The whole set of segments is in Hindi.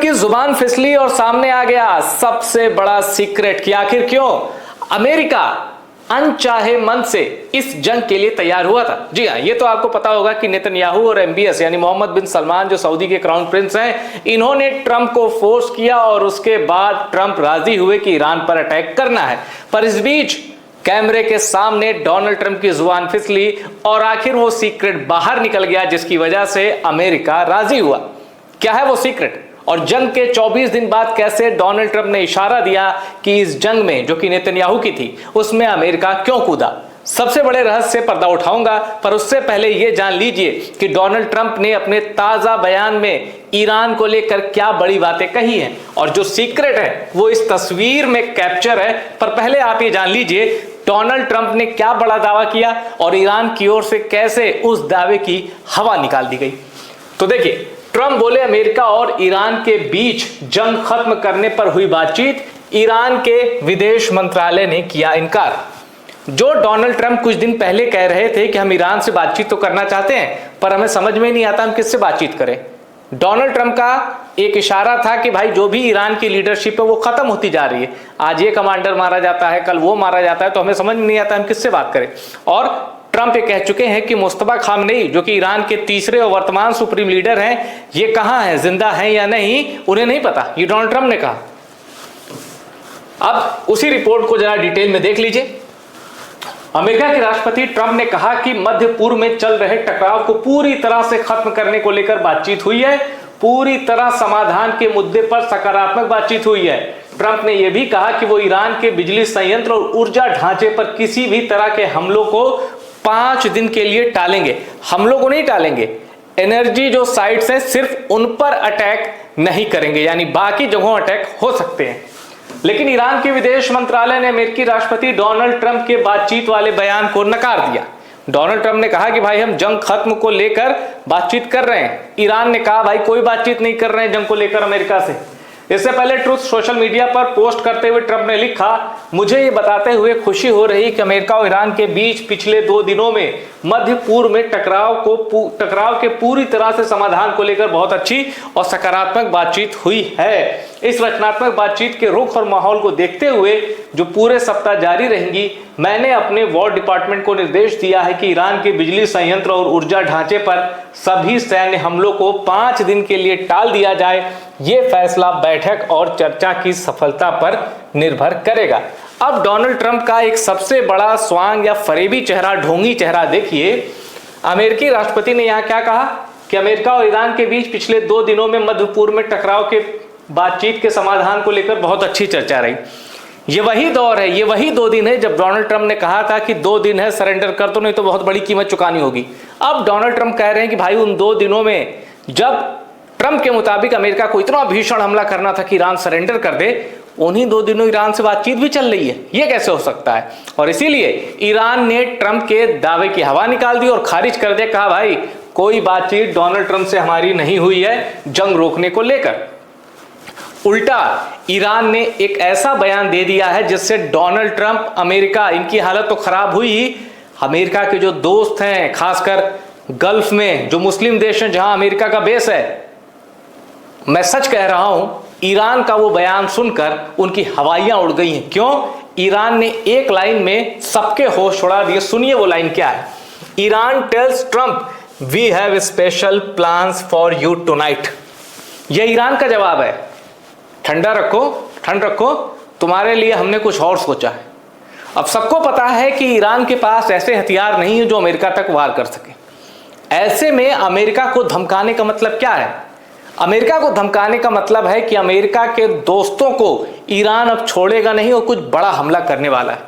ट्रंप की जुबान फिसली और सामने आ गया सबसे बड़ा सीक्रेट कि आखिर क्यों अमेरिका अनचाहे मन से इस जंग के लिए तैयार हुआ था। जी हाँ, ये तो आपको पता होगा कि नेतन्याहू और एमबीएस यानी मोहम्मद बिन सलमान जो सऊदी के क्राउन प्रिंस हैं, इन्होंने ट्रंप को फोर्स किया और उसके बाद ट्रंप राजी हुए कि ईरान पर अटैक करना है। पर इस बीच कैमरे के सामने डोनाल्ड ट्रंप की जुबान फिसली और आखिर वो सीक्रेट बाहर निकल गया जिसकी वजह से अमेरिका राजी हुआ। क्या है वो सीक्रेट और जंग के 24 दिन बाद कैसे डोनाल्ड ट्रंप ने इशारा दिया कि इस जंग में जो कि नेतन्याहू की थी उसमें अमेरिका क्यों कूदा, सबसे बड़े रहस्य से पर्दा उठाऊंगा। पर उससे पहले यह जान लीजिए कि डोनाल्ड ट्रंप ने अपने ताजा बयान में ईरान को लेकर क्या बड़ी बातें कही हैं और जो सीक्रेट है वो इस तस्वीर में कैप्चर है। पर पहले आप ये जान लीजिए डोनाल्ड ट्रंप ने क्या बड़ा दावा किया और ईरान की ओर से कैसे उस दावे की हवा निकाल दी गई। तो देखिए, ट्रंप बोले अमेरिका और ईरान के बीच जंग खत्म करने पर हुई बातचीत, ईरान के विदेश मंत्रालय ने किया इनकार। जो डोनाल्ड ट्रंप कुछ दिन पहले कह रहे थे कि हम ईरान से बातचीत तो करना चाहते हैं पर हमें समझ में नहीं आता हम किससे बातचीत करें। डोनाल्ड ट्रंप का एक इशारा था कि भाई जो भी ईरान की लीडरशिप है वो खत्म होती जा रही है, आज ये कमांडर मारा जाता है, कल वो मारा जाता है, तो हमें समझ में नहीं आता हम किससे बात करें। और ट्रंप ये कह चुके हैं कि मुस्तफा खामनेई जो कि ईरान के तीसरे और वर्तमान सुप्रीम लीडर हैं, ये कहां हैं, जिंदा हैं या नहीं उन्हें नहीं पता, ये डोनाल्ड ट्रंप ने कहा। अब उसी रिपोर्ट को जरा डिटेल में देख लीजिए। अमेरिका के राष्ट्रपति ट्रंप ने कहा कि मध्य पूर्व में चल रहे टकराव को पूरी तरह से खत्म करने को लेकर बातचीत हुई है, पूरी तरह समाधान के मुद्दे पर सकारात्मक बातचीत हुई है। ट्रंप ने यह भी कहा कि वो ईरान के बिजली संयंत्र और ऊर्जा ढांचे पर किसी भी तरह के हमलों को 5 दिन के लिए टालेंगे। हमलों को नहीं टालेंगे, एनर्जी जो साइट्स हैं सिर्फ उन पर अटैक नहीं करेंगे, यानी बाकी जगहों अटैक हो सकते हैं। लेकिन ईरान के विदेश मंत्रालय ने अमेरिकी राष्ट्रपति डोनाल्ड ट्रंप के बातचीत वाले बयान को नकार दिया। डोनाल्ड ट्रंप ने कहा कि भाई हम जंग खत्म को लेकर बातचीत कर रहे हैं। ईरान ने कहा भाई कोई बातचीत नहीं कर रहे हैं जंग को लेकर अमेरिका से। इससे पहले ट्रुथ सोशल मीडिया पर पोस्ट करते हुए ट्रंप ने लिखा, मुझे ये बताते हुए खुशी हो रही कि अमेरिका और ईरान के बीच पिछले 2 दिनों में मध्य पूर्व में टकराव के पूरी तरह से समाधान को लेकर बहुत अच्छी और सकारात्मक बातचीत हुई है। इस रचनात्मक बातचीत के रुख और माहौल को देखते हुए जो पूरे सप्ताह जारी रहेंगी, मैंने अपने वॉर डिपार्टमेंट को निर्देश दिया है कि ईरान के बिजली संयंत्र और ऊर्जा ढांचे पर सभी सैन्य हमलों को 5 दिन के लिए टाल दिया जाए। यह फैसला बैठक और चर्चा की सफलता पर निर्भर करेगा। अब डोनाल्ड ट्रंप का एक सबसे बड़ा स्वांग या फरेबी चेहरा, ढोंगी चेहरा देखिए। अमेरिकी राष्ट्रपति ने यहां क्या कहा कि अमेरिका और ईरान के बीच पिछले 2 दिनों में मध्य पूर्व में टकराव के बातचीत के समाधान को लेकर बहुत अच्छी चर्चा रही। ये वही दौर है, ये वही 2 दिन है जब डोनाल्ड ट्रंप ने कहा था कि 2 दिन है, सरेंडर कर दो नहीं तो बहुत बड़ी कीमत चुकानी होगी। अब डोनाल्ड ट्रंप कह रहे हैं कि भाई उन 2 दिनों में जब ट्रंप के मुताबिक अमेरिका को इतना भीषण हमला करना था कि ईरान सरेंडर कर दे, उन्हीं 2 दिनों ईरान से बातचीत भी चल रही है। ये कैसे हो सकता है? और इसीलिए ईरान ने ट्रंप के दावे की हवा निकाल दी और खारिज कर दिया, कहा भाई कोई बातचीत डोनाल्ड ट्रंप से हमारी नहीं हुई है जंग रोकने को लेकर। उल्टा ईरान ने एक ऐसा बयान दे दिया है जिससे डोनाल्ड ट्रंप, अमेरिका, इनकी हालत तो खराब हुई ही, अमेरिका के जो दोस्त हैं खासकर गल्फ में जो मुस्लिम देश हैं जहां अमेरिका का बेस है, मैं सच कह रहा हूं, ईरान का वो बयान सुनकर उनकी हवाइयां उड़ गई हैं। क्यों? ईरान ने एक लाइन में सबके होश उड़ा दिए। सुनिए वो लाइन क्या है। Iran tells Trump we have special plans for you tonight. यह ईरान का जवाब है, ठंडा रखो, ठंड रखो, तुम्हारे लिए हमने कुछ और सोचा है। अब सबको पता है कि ईरान के पास ऐसे हथियार नहीं है जो अमेरिका तक वार कर सके। ऐसे में अमेरिका को धमकाने का मतलब क्या है? अमेरिका को धमकाने का मतलब है कि अमेरिका के दोस्तों को ईरान अब छोड़ेगा नहीं और कुछ बड़ा हमला करने वाला है।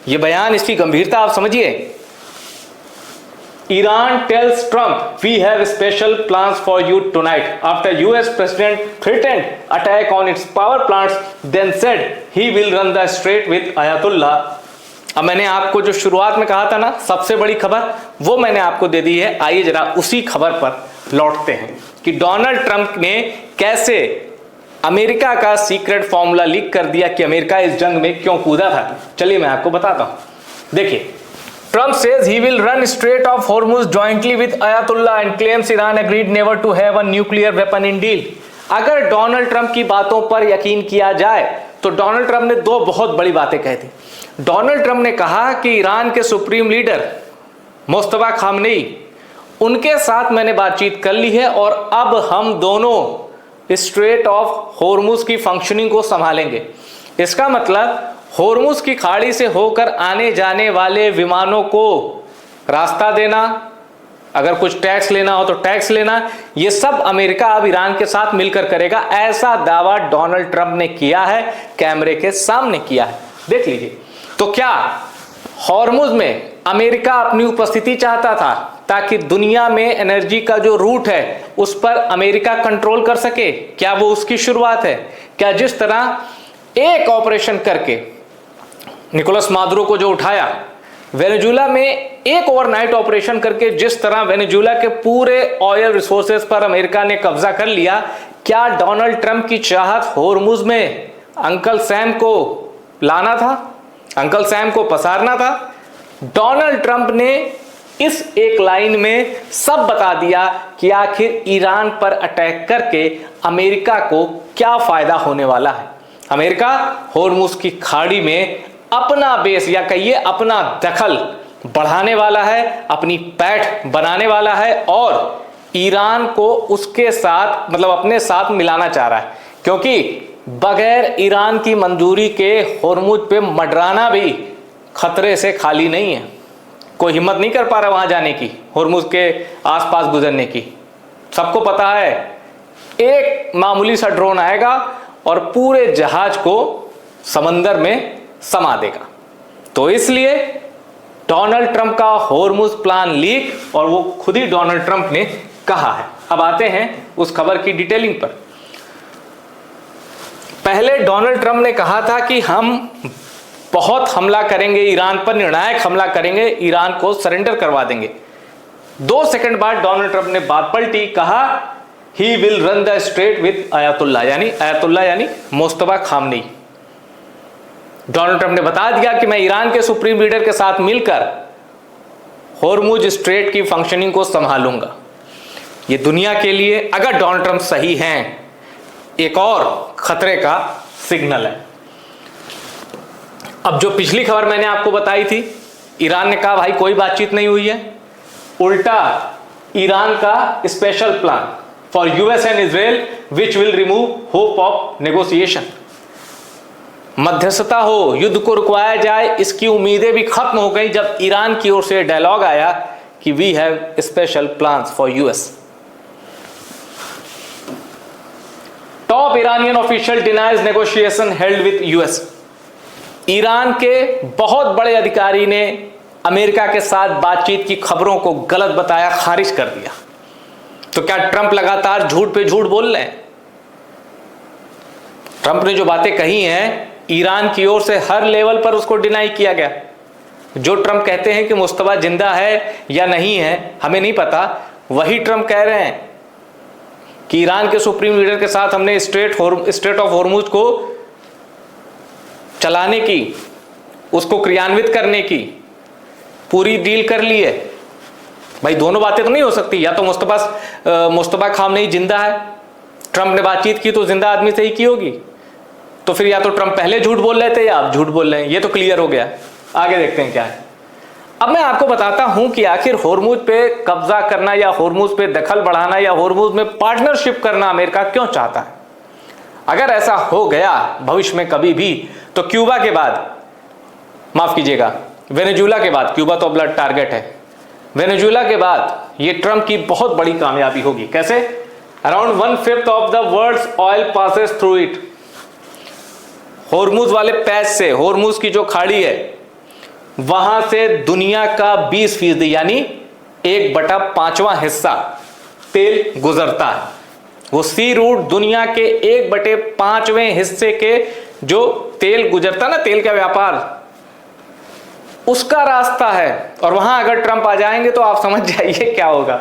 यह बयान, इसकी गंभीरता आप समझिए। Iran tells Trump we have special plans for you tonight after US president threatened attack on its power plants, then said he will run the straight with Ayatollah। अब मैंने आपको जो शुरुआत में कहा था ना सबसे बड़ी खबर, वो मैंने आपको दे दी है। आइए जरा उसी खबर पर लौटते हैं कि डोनाल्ड ट्रंप ने कैसे अमेरिका का सीक्रेट फॉर्मूला लीक कर दिया कि अमेरिका इस जंग में क्यों कूदा था। चलिए मैं आपको बताता हूं। देखिए, Trump says he will run Strait of Hormuz jointly with Ayatollah and claims Iran agreed never to have a nuclear weapon in deal। अगर डोनाल्ड ट्रंप की बातों पर यकीन किया जाए तो डोनाल्ड ट्रंप ने दो बहुत बड़ी बातें कही थी। डोनाल्ड ट्रंप ने कहा कि ईरान के सुप्रीम लीडर मुस्तफा खामनेई, उनके साथ मैंने बातचीत कर ली है और अब हम दोनों स्ट्रेट ऑफ होर्मुज की फंक्शनिंग को संभालेंगे। इसका मतलब होर्मुज की खाड़ी से होकर आने जाने वाले विमानों को रास्ता देना, अगर कुछ टैक्स लेना हो तो टैक्स लेना, यह सब अमेरिका अब ईरान के साथ मिलकर करेगा। ऐसा दावा डोनाल्ड ट्रंप ने किया है, कैमरे के सामने किया है, देख लीजिए। तो क्या होर्मुज में अमेरिका अपनी उपस्थिति चाहता था ताकि दुनिया में एनर्जी का जो रूट है उस पर अमेरिका कंट्रोल कर सके? क्या वो उसकी शुरुआत है? क्या जिस तरह एक ऑपरेशन करके निकोलस मादुरो को जो उठाया, वेनेजुएला में एक ओवरनाइट ऑपरेशन करके जिस तरह वेनेजुएला के पूरे ऑयल रिसोर्सेज पर अमेरिका ने कब्जा कर लिया, क्या डोनाल्ड ट्रंप की चाहत होर्मुज में अंकल सैम को लाना था, अंकल सैम को पसारना था? डोनाल्ड ट्रंप ने इस एक लाइन में सब बता दिया कि आखिर ईरान पर अटैक करके अमेरिका को क्या फायदा होने वाला है। अमेरिका होर्मुज की खाड़ी में अपना बेस या कहिए अपना दखल बढ़ाने वाला है, अपनी पैठ बनाने वाला है और ईरान को उसके साथ मतलब अपने साथ मिलाना चाह रहा है, क्योंकि बगैर ईरान की मंजूरी के होर्मुज पे मडराना भी खतरे से खाली नहीं है। कोई हिम्मत नहीं कर पा रहा वहां जाने की, होर्मुज के आसपास गुजरने की। सबको पता है एक मामूली सा ड्रोन आएगा और पूरे जहाज को समंदर में समा देगा। तो इसलिए डोनाल्ड ट्रंप का होर्मुज प्लान लीक, और वो खुद ही डोनाल्ड ट्रंप ने कहा है। अब आते हैं उस खबर की डिटेलिंग पर। पहले डोनाल्ड ट्रंप ने कहा था कि हम बहुत हमला करेंगे ईरान पर, निर्णायक हमला करेंगे, ईरान को सरेंडर करवा देंगे। 2 सेकंड बाद डोनाल्ड ट्रंप ने बात पलटी, कहा he will run the straight with Ayatollah, यानी मुस्तफा खामनेई। डोनाल्ड ट्रंप ने बता दिया कि मैं ईरान के सुप्रीम लीडर के साथ मिलकर होर्मुज स्ट्रेट की फंक्शनिंग को संभालूंगा। यह दुनिया के लिए, अगर डोनाल्ड ट्रंप सही हैं, एक और खतरे का सिग्नल है। अब जो पिछली खबर मैंने आपको बताई थी, ईरान ने कहा भाई कोई बातचीत नहीं हुई है, उल्टा ईरान का special plan for US and Israel which will remove hope of negotiation. मध्यस्थता हो, युद्ध को रुकवाया जाए, इसकी उम्मीदें भी खत्म हो गई जब ईरान की ओर से डायलॉग आया कि we have special plans for US. Top Iranian official denies negotiation held with US. Iran के बहुत बड़े अधिकारी ने अमेरिका के साथ बातचीत की खबरों को गलत बताया, खारिज कर दिया। तो क्या ट्रंप लगातार झूठ पे झूठ बोल रहे हैं? ट्रंप ने जो बातें कही हैं, ईरान की ओर से हर लेवल पर उसको डिनाई किया गया। जो ट्रंप कहते हैं कि मुस्तफा जिंदा है या नहीं है हमें नहीं पता, वही ट्रंप कह रहे हैं कि ईरान के सुप्रीम लीडर के साथ हमने स्ट्रेट ऑफ होर्मुज को चलाने की, उसको क्रियान्वित करने की पूरी डील कर ली है। भाई दोनों बातें तो नहीं हो सकती, या तो मुस्तफा खामनेई जिंदा है, ट्रंप ने बातचीत की तो जिंदा आदमी से ही की होगी, तो फिर या तो ट्रंप पहले झूठ बोल रहे थे या आप झूठ बोल रहे हैं। ये तो क्लियर हो गया। आगे देखते हैं क्या है। अब मैं आपको बताता हूं कि आखिर होर्मुज पे कब्जा करना या होर्मुज पे दखल बढ़ाना या होर्मुज में पार्टनरशिप करना अमेरिका क्यों चाहता है। अगर ऐसा हो गया भविष्य में कभी भी, तो क्यूबा के बाद, माफ कीजिएगा वेनेजुएला के बाद, क्यूबा तो ब्लड टारगेट है, वेनेजुएला के बाद ये ट्रंप की बहुत बड़ी कामयाबी होगी। कैसे? Around 1/5 of the world's oil passes through it. Hormuz वाले पैच से, होर्मुज की जो खाड़ी है वहां से दुनिया का 20% यानी 1/5वां हिस्सा तेल गुजरता है। वो सी रूट दुनिया के 1/5वें हिस्से के जो तेल गुजरता ना, तेल का व्यापार, उसका रास्ता है। और वहां अगर ट्रंप आ जाएंगे तो आप समझ जाइए क्या होगा।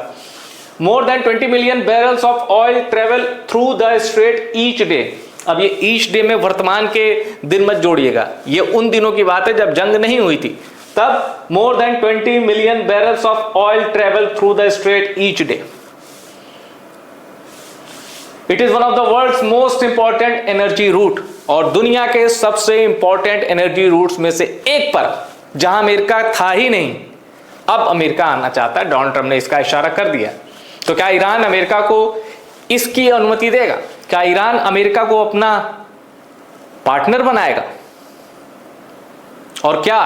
मोर than 20 million barrels of oil travel through the strait each day. अब ये ईच डे में वर्तमान के दिन मत जोड़िएगा, ये उन दिनों की बात है जब जंग नहीं हुई थी। तब more than 20 million barrels of oil travel through the strait each day. It is one of the world's most important energy route, और दुनिया के सबसे इंपॉर्टेंट एनर्जी रूट्स में से एक पर जहां अमेरिका था ही नहीं, अब अमेरिका आना चाहता है। डोनाल्ड ट्रंप ने इसका इशारा कर दिया। तो क्या ईरान अमेरिका को इसकी अनुमति देगा? क्या ईरान अमेरिका को अपना पार्टनर बनाएगा? और क्या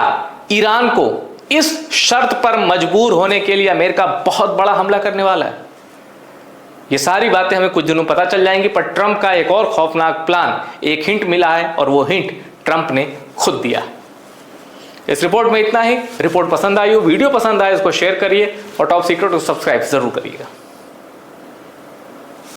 ईरान को इस शर्त पर मजबूर होने के लिए अमेरिका बहुत बड़ा हमला करने वाला है? ये सारी बातें हमें कुछ दिनों पता चल जाएंगी, पर ट्रंप का एक और खौफनाक प्लान, एक हिंट मिला है और वो हिंट ट्रंप ने खुद दिया। इस रिपोर्ट में इतना ही। रिपोर्ट पसंद आई हो, वीडियो पसंद आए, इसको शेयर करिए और टॉप सीक्रेट को सब्सक्राइब जरूर करिएगा।